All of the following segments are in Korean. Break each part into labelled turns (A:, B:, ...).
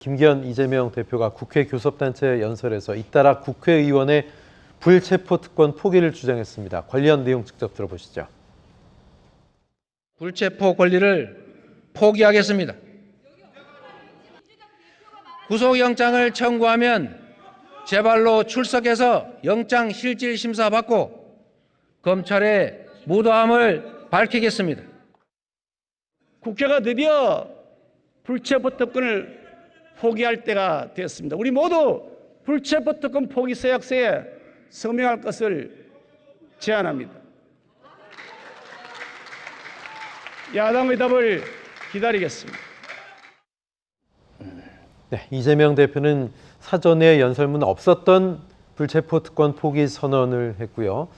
A: 김기현 이재명 대표가 국회 교섭단체 연설에서 잇따라 국회의원의 불체포특권 포기를 주장했습니다. 관련 내용 직접 들어보시죠.
B: 불체포 권리를 포기하겠습니다. 구속영장을 청구하면 제발로 출석해서 영장 실질 심사 받고 검찰의 무도함을 밝히겠습니다.
C: 국회가 드디어 불체포특권을 포기할 때가 되었습니다. 우리 모두 불체포특권 포기 서약서에 서명할 것을 제안합니다. 야당의 답을 기다리겠습니다.
A: 네, 이재명 대표는 사전에 연설문 없었던 불체포특권 포기 선언을 했고요.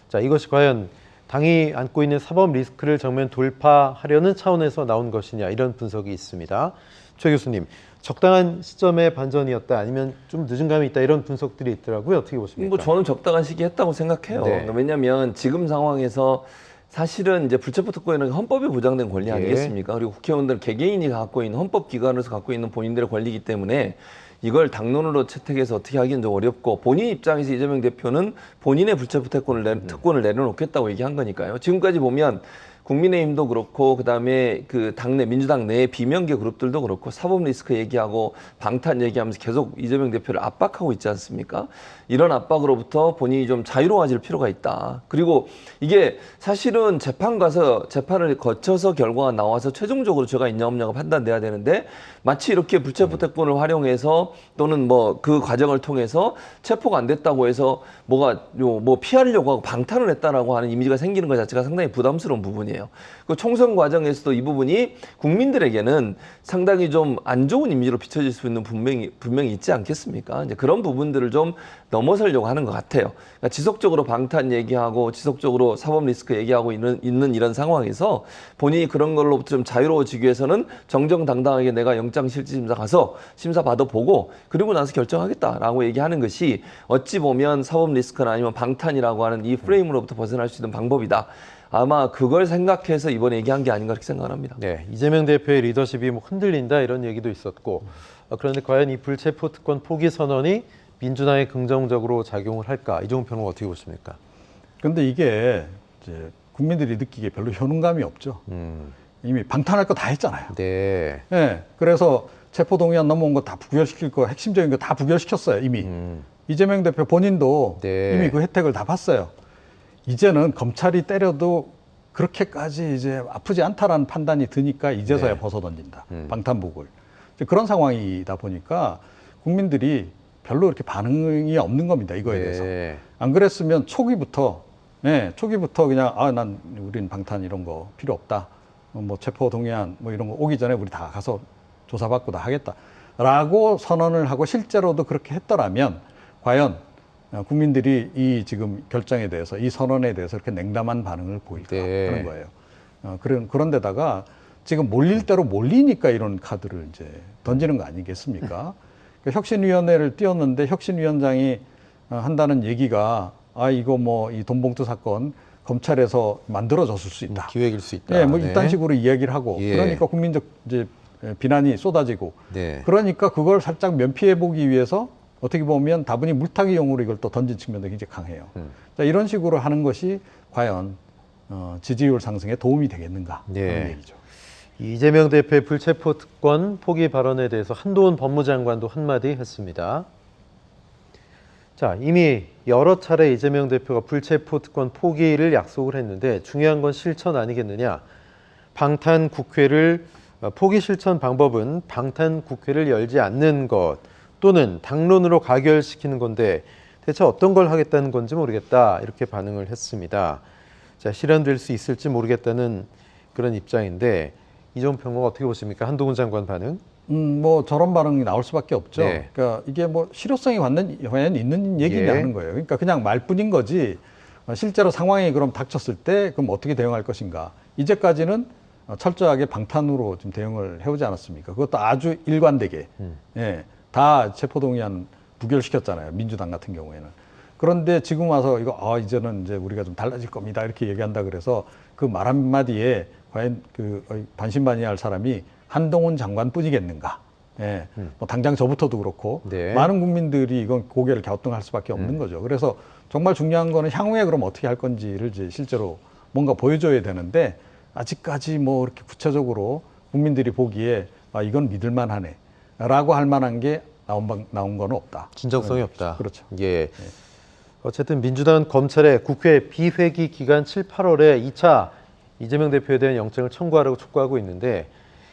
A: 자, 이것이 과연 당이 안고 있는 사법 리스크를 정면 돌파하려는 차원에서 나온 것이냐, 이런 분석이 있습니다. 최 교수님, 적당한 시점의 반전이었다, 아니면 좀 늦은 감이 있다, 이런 분석들이 있더라고요. 어떻게 보십니까?
D: 저는 적당한 시기에 했다고 생각해요.
A: 네.
D: 왜냐하면 지금 상황에서 사실은 이제 불체포특권은 헌법에 보장된 권리 아니겠습니까? 그리고 국회의원들 개개인이 갖고 있는 헌법기관에서 갖고 있는 본인들의 권리이기 때문에 이걸 당론으로 채택해서 어떻게 하기는 좀 어렵고, 본인 입장에서 이재명 대표는 본인의 불체포특권을 내려놓겠다고 얘기한 거니까요. 지금까지 보면 국민의힘도 그렇고, 그다음에 그 당내 민주당 내 비명계 그룹들도 그렇고 사법 리스크 얘기하고 방탄 얘기하면서 계속 이재명 대표를 압박하고 있지 않습니까? 이런 압박으로부터 본인이 좀 자유로워질 필요가 있다. 그리고 이게 사실은 재판 가서 재판을 거쳐서 결과가 나와서 최종적으로 죄가 있냐 없냐가 판단돼야 되는데, 마치 이렇게 불체포특권을 활용해서 또는 뭐 그 과정을 통해서 체포가 안 됐다고 해서 뭐 피하려고 하고 방탄을 했다라고 하는 이미지가 생기는 것 자체가 상당히 부담스러운 부분이에요. 그 총선 과정에서도 이 부분이 국민들에게는 상당히 좀 안 좋은 이미지로 비춰질 수 있는 분명히 있지 않겠습니까? 이제 그런 부분들을 좀 넘어서려고 하는 것 같아요. 그러니까 지속적으로 방탄 얘기하고 지속적으로 사법 리스크 얘기하고 있는 이런 상황에서 본인이 그런 걸로부터 좀 자유로워지기 위해서는 정정당당하게 내가 영장실질심사 가서 심사 받아보고 그리고 나서 결정하겠다라고 얘기하는 것이 어찌 보면 사법 리스크나 아니면 방탄이라고 하는 이 프레임으로부터 벗어날 수 있는 방법이다. 아마 그걸 생각해서 이번에 얘기한 게 아닌가 그렇게 생각합니다.
A: 네, 이재명 대표의 리더십이 뭐 흔들린다, 이런 얘기도 있었고, 그런데 과연 이 불체포특권 포기 선언이 민주당에 긍정적으로 작용을 할까? 이종훈 평론가 어떻게 보십니까?
E: 그런데 이게 이제 국민들이 느끼기에 별로 효능감이 없죠. 이미 방탄할 거 다 했잖아요.
A: 네.
E: 네, 그래서 체포동의안 넘어온 거 다 부결시킬 거, 핵심적인 거 다 부결시켰어요, 이미. 이재명 대표 본인도
A: 네.
E: 이미 그 혜택을 다 봤어요. 이제는 검찰이 때려도 그렇게까지 이제 아프지 않다라는 판단이 드니까 이제서야
A: 네.
E: 벗어던진다. 방탄복을. 그런 상황이다 보니까 국민들이 별로 이렇게 반응이 없는 겁니다, 이거에
A: 네.
E: 대해서. 안 그랬으면 초기부터 그냥 난 우린 방탄 이런 거 필요 없다. 뭐 체포동의안 뭐 이런 거 오기 전에 우리 다 가서 조사받고 다 하겠다라고 선언을 하고 실제로도 그렇게 했더라면 과연 국민들이 이 지금 결정에 대해서, 이 선언에 대해서 이렇게 냉담한 반응을 보일까 하는 거예요. 그런데다가 지금 몰릴 대로 몰리니까 이런 카드를 이제 던지는 거 아니겠습니까? 혁신위원회를 띄웠는데 혁신위원장이 한다는 얘기가 이거 뭐 이 돈봉투 사건 검찰에서 만들어졌을 수 있다.
A: 기획일 수 있다.
E: 네, 뭐
A: 네.
E: 이딴 식으로 이야기를 하고
A: 예.
E: 그러니까 국민적 이제 비난이 쏟아지고
A: 네.
E: 그러니까 그걸 살짝 면피해 보기 위해서 어떻게 보면 다분히 물타기용으로 이걸 또 던진 측면도 굉장히 강해요. 자, 이런 식으로 하는 것이 과연 지지율 상승에 도움이 되겠는가
A: 네.
E: 하는 얘기죠.
A: 이재명 대표의 불체포특권 포기 발언에 대해서 한동훈 법무장관도 한마디 했습니다. 자, 이미 여러 차례 이재명 대표가 불체포특권 포기를 약속을 했는데 중요한 건 실천 아니겠느냐. 방탄 국회를 포기 실천 방법은 방탄 국회를 열지 않는 것 또는 당론으로 가결시키는 건데 대체 어떤 걸 하겠다는 건지 모르겠다, 이렇게 반응을 했습니다. 자, 실현될 수 있을지 모르겠다는 그런 입장인데, 이종훈 평론가 어떻게 보십니까? 한동훈 장관 반응?
E: 뭐 저런 반응이 나올 수밖에 없죠.
A: 네.
E: 그러니까 이게 뭐 실효성이 과연 있는 얘기냐는 거예요. 그러니까 그냥 말뿐인 거지. 실제로 상황이 그럼 닥쳤을 때 그럼 어떻게 대응할 것인가. 이제까지는 철저하게 방탄으로 지금 대응을 해오지 않았습니까? 그것도 아주 일관되게. 예, 다 체포동의안 부결시켰잖아요, 민주당 같은 경우에는. 그런데 지금 와서 이제는 이제 우리가 좀 달라질 겁니다, 이렇게 얘기한다 그래서 그 말 한마디에 과연 그 반신반의할 사람이 한동훈 장관뿐이겠는가? 예, 뭐 당장 저부터도 그렇고
A: 네.
E: 많은 국민들이 이건 고개를 갸우뚱할 수밖에 없는 거죠. 그래서 정말 중요한 거는 향후에 그럼 어떻게 할 건지를 이제 실제로 뭔가 보여줘야 되는데 아직까지 뭐 이렇게 구체적으로 국민들이 보기에 아, 이건 믿을만하네라고 할 만한 게 나온 건 없다.
A: 진정성이 없다.
E: 그렇죠.
A: 예. 어쨌든 민주당은 검찰에 국회 비회기 기간 7, 8월에 2차 이재명 대표에 대한 영장을 청구하라고 촉구하고 있는데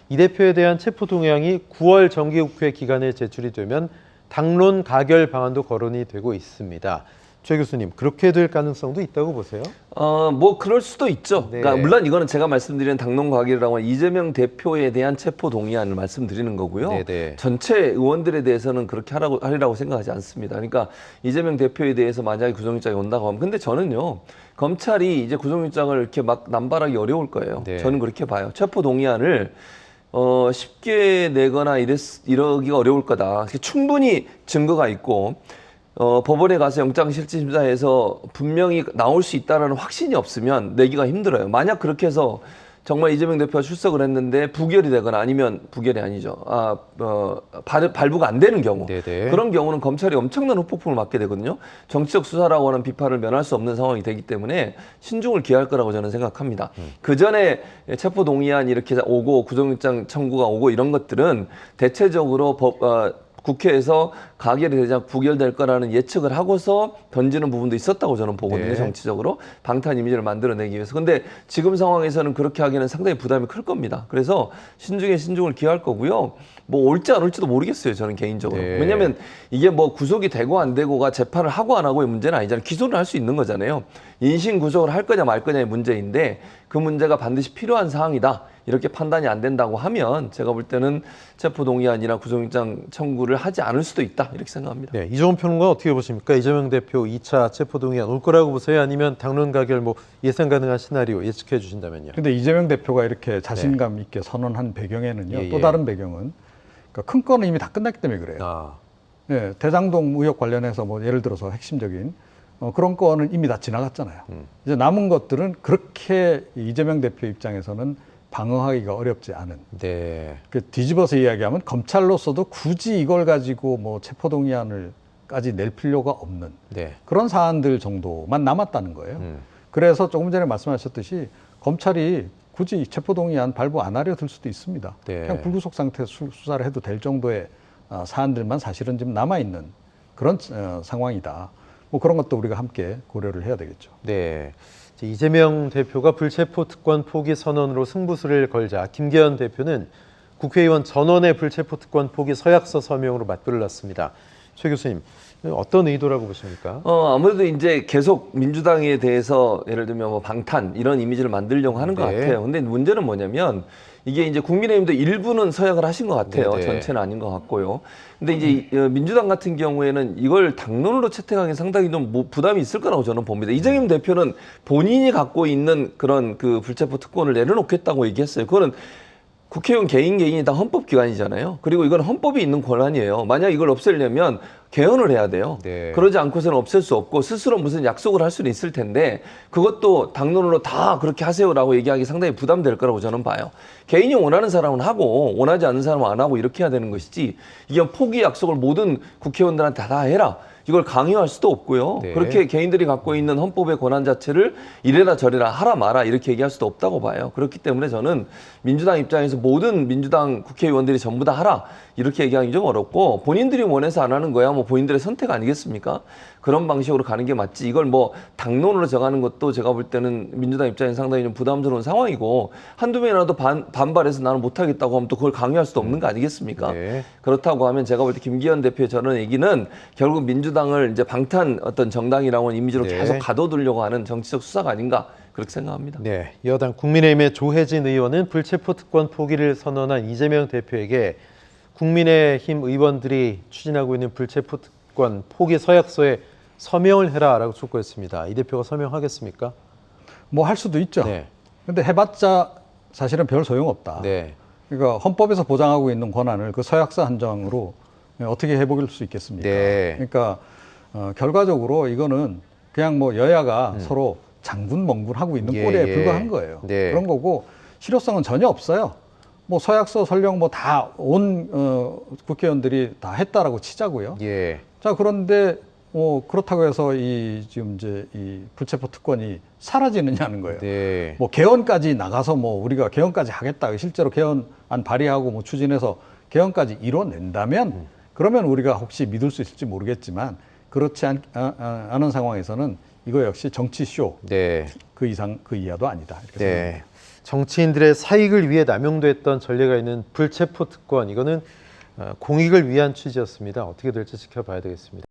A: 이 대표에 대한 체포동의안이 9월 정기국회 기간에 제출이 되면 당론 가결 방안도 거론이 되고 있습니다. 최 교수님, 그렇게 될 가능성도 있다고 보세요?
D: 뭐 그럴 수도 있죠.
A: 네.
D: 그러니까 물론 이거는 제가 말씀드리는 당론 가결이라고 하는 이재명 대표에 대한 체포 동의안을 말씀드리는 거고요.
A: 네네.
D: 전체 의원들에 대해서는 그렇게 하리라고 생각하지 않습니다. 그러니까 이재명 대표에 대해서 만약에 구속영장이 온다고 하면, 근데 저는요, 검찰이 이제 구속영장을 이렇게 막 남발하기 어려울 거예요.
A: 네.
D: 저는 그렇게 봐요. 체포 동의안을 쉽게 내거나 이러기가 어려울 거다. 충분히 증거가 있고 법원에 가서 영장실질심사에서 분명히 나올 수 있다는 확신이 없으면 내기가 힘들어요. 만약 그렇게 해서 정말 이재명 대표가 출석을 했는데 부결이 되거나 아니면 부결이 아니죠. 발부가 안 되는 경우.
A: 네네.
D: 그런 경우는 검찰이 엄청난 후폭풍을 맞게 되거든요. 정치적 수사라고 하는 비판을 면할 수 없는 상황이 되기 때문에 신중을 기할 거라고 저는 생각합니다. 그 전에 체포동의안 이렇게 오고 구속영장 청구가 오고 이런 것들은 대체적으로 국회에서 가결이 되지 않고 부결될 거라는 예측을 하고서 던지는 부분도 있었다고 저는 보거든요.
A: 네.
D: 정치적으로 방탄 이미지를 만들어내기 위해서. 근데 지금 상황에서는 그렇게 하기에는 상당히 부담이 클 겁니다. 그래서 신중을 기할 거고요. 뭐 올지 안 올지도 모르겠어요. 저는 개인적으로.
A: 네.
D: 왜냐하면 이게 뭐 구속이 되고 안 되고가 재판을 하고 안 하고의 문제는 아니잖아요. 기소를 할 수 있는 거잖아요. 인신 구속을 할 거냐 말 거냐의 문제인데 그 문제가 반드시 필요한 사항이다. 이렇게 판단이 안 된다고 하면 제가 볼 때는 체포동의안이나 구속영장 청구를 하지 않을 수도 있다. 이렇게 생각합니다.
A: 네, 이종훈 평론가 어떻게 보십니까? 이재명 대표 2차 체포동의안 올 거라고 보세요? 아니면 당론 가결 뭐 예상 가능한 시나리오 예측해 주신다면요?
E: 근데 이재명 대표가 이렇게 자신감 있게 선언한 배경에는요.
A: 예,
E: 또
A: 예.
E: 다른 배경은 그러니까 큰 건은 이미 다 끝났기 때문에 그래요.
A: 아,
E: 예, 대장동 의혹 관련해서 뭐 예를 들어서 핵심적인 그런 건은 이미 다 지나갔잖아요. 이제 남은 것들은 그렇게 이재명 대표 입장에서는 방어하기가 어렵지 않은.
A: 네.
E: 그 뒤집어서 이야기하면 검찰로서도 굳이 이걸 가지고 뭐 체포동의안을까지 낼 필요가 없는
A: 네.
E: 그런 사안들 정도만 남았다는 거예요. 그래서 조금 전에 말씀하셨듯이 검찰이 굳이 체포동의안 발부 안 하려 들 수도 있습니다.
A: 네.
E: 그냥 불구속 상태에서 수사를 해도 될 정도의 사안들만 사실은 지금 남아있는 그런 상황이다. 뭐 그런 것도 우리가 함께 고려를 해야 되겠죠.
A: 네. 이재명 대표가 불체포 특권 포기 선언으로 승부수를 걸자 김계현 대표는 국회의원 전원의 불체포 특권 포기 서약서 서명으로 맞불을 놨습니다. 최 교수님, 어떤 의도라고 보십니까?
D: 아무래도 이제 계속 민주당에 대해서 예를 들면 뭐 방탄 이런 이미지를 만들려고 하는 것
A: 네.
D: 같아요. 근데 문제는 뭐냐면 이게 이제 국민의힘도 일부는 서약을 하신 것 같아요.
A: 네네.
D: 전체는 아닌 것 같고요. 근데 이제 민주당 같은 경우에는 이걸 당론으로 채택하기 상당히 좀 부담이 있을 거라고 저는 봅니다. 이재명 대표는 본인이 갖고 있는 그런 그 불체포 특권을 내려놓겠다고 얘기했어요. 그거는 국회의원 개인이 다 헌법기관이잖아요. 그리고 이건 헌법이 있는 권한이에요. 만약 이걸 없애려면 개헌을 해야 돼요.
A: 네.
D: 그러지 않고서는 없앨 수 없고 스스로 무슨 약속을 할 수는 있을 텐데 그것도 당론으로 다 그렇게 하세요라고 얘기하기 상당히 부담될 거라고 저는 봐요. 개인이 원하는 사람은 하고 원하지 않는 사람은 안 하고 이렇게 해야 되는 것이지 이게 포기 약속을 모든 국회의원들한테 다 해라. 이걸 강요할 수도 없고요.
A: 네.
D: 그렇게 개인들이 갖고 있는 헌법의 권한 자체를 이래라 저래라 하라 마라 이렇게 얘기할 수도 없다고 봐요. 그렇기 때문에 저는 민주당 입장에서 모든 민주당 국회의원들이 전부 다 하라 이렇게 얘기하기 좀 어렵고 본인들이 원해서 안 하는 거야 뭐 본인들의 선택 아니겠습니까? 그런 방식으로 가는 게 맞지 이걸 뭐 당론으로 정하는 것도 제가 볼 때는 민주당 입장에서 상당히 좀 부담스러운 상황이고 한두 명이라도 반발해서 나는 못하겠다고 하면 또 그걸 강요할 수도 없는 거 아니겠습니까?
A: 네.
D: 그렇다고 하면 제가 볼 때 김기현 대표의 저런 얘기는 결국 민주당을 이제 방탄 어떤 정당이라고 하는 이미지로
A: 네.
D: 계속 가둬두려고 하는 정치적 수사가 아닌가 그렇게 생각합니다.
A: 네, 여당 국민의힘의 조혜진 의원은 불체포 특권 포기를 선언한 이재명 대표에게 국민의힘 의원들이 추진하고 있는 불체포 특권 포기 서약서에 서명을 해라라고 촉구했습니다. 이 대표가 서명하겠습니까?
E: 뭐 할 수도 있죠.
A: 네.
E: 근데 해봤자 사실은 별 소용없다.
A: 네.
E: 그러니까 헌법에서 보장하고 있는 권한을 그 서약서 한 장으로 어떻게 해보길 수 있겠습니까?
A: 네.
E: 그러니까 결과적으로 이거는 그냥 뭐 여야가 서로 장군멍군하고 있는
A: 예,
E: 꼴에
A: 예.
E: 불과한 거예요.
A: 네.
E: 그런 거고 실효성은 전혀 없어요. 뭐 서약서 설령 뭐 다 온 국회의원들이 다 했다라고 치자고요.
A: 예.
E: 자, 그런데 그렇다고 해서 지금 이제 이 불체포 특권이 사라지느냐는 거예요.
A: 네.
E: 뭐 개헌까지 나가서 뭐 우리가 개헌까지 하겠다. 실제로 개헌안 발의하고 뭐 추진해서 개헌까지 이뤄낸다면 그러면 우리가 혹시 믿을 수 있을지 모르겠지만 그렇지 않은 상황에서는 이거 역시 정치쇼
A: 네.
E: 그 이상 그 이하도 아니다. 이렇게
A: 네.
E: 생각합니다.
A: 정치인들의 사익을 위해 남용됐던 전례가 있는 불체포 특권, 이거는 공익을 위한 취지였습니다. 어떻게 될지 지켜봐야 되겠습니다.